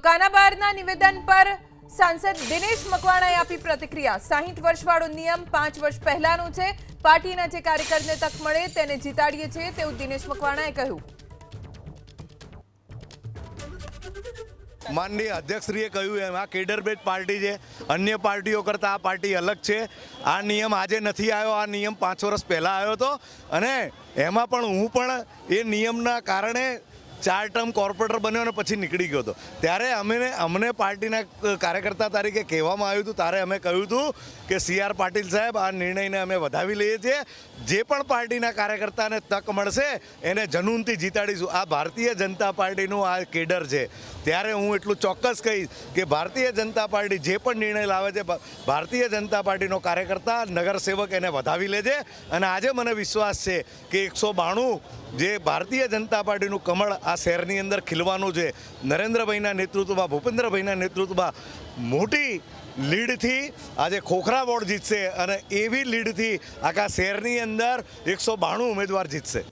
તો કાનાબારના નિવેદન પર સાંસદ દિનેશ મકવાણાએ આપી પ્રતિક્રિયા। 60 વર્ષવાળો નિયમ 5 વર્ષ પહેલાનો છે। પાર્ટીના જે કાર્યકરને તક મળે તેને જીતાડીએ છીએ તેવું દિનેશ મકવાણાએ કહ્યું। माननीय अध्यक्षश्रीए कह્યું એમ આ કેડર બેઝ પાર્ટી છે। અન્ય પાર્ટીઓ કરતાં આ પાર્ટી અલગ છે। આ નિયમ આજે નથી આવ્યો, આ નિયમ 5 વર્ષ પહેલાં આવ્યો હતો અને એમાં પણ હું પણ એ નિયમના કારણે 4 ટર્મ કોર્પોરેટર બન્યો અને પછી નીકળી ગયો હતો। ત્યારે અમને પાર્ટીના કાર્યકર્તા તરીકે કહેવામાં આવ્યું હતું, ત્યારે અમે કહ્યું હતું કે CR પાટીલ સાહેબ આ નિર્ણયને અમે વધાવી લઈએ છીએ। જે પણ પાર્ટીના કાર્યકર્તાને તક મળશે એને જનૂનથી જીતાડીશું। આ ભારતીય જનતા પાર્ટીનું આ કેડર છે। ત્યારે હું એટલું ચોક્કસ કહીશ કે ભારતીય જનતા પાર્ટી જે પણ નિર્ણય લાવે છે, ભારતીય જનતા પાર્ટીનો કાર્યકર્તા નગરસેવક એને વધાવી લેજે। અને આજે મને વિશ્વાસ છે કે 192 જે ભારતીય જનતા પાર્ટીનું કમળ આ શહેરની અંદર ખીલવાનું છે। નરેન્દ્રભાઈના નેતૃત્વમાં, ભૂપેન્દ્રભાઈના નેતૃત્વમાં મોટી લીડથી આજે ખોખરા વોર્ડ જીતશે અને એવી લીડથી આખા શહેરની અંદર 192 ઉમેદવાર જીતશે।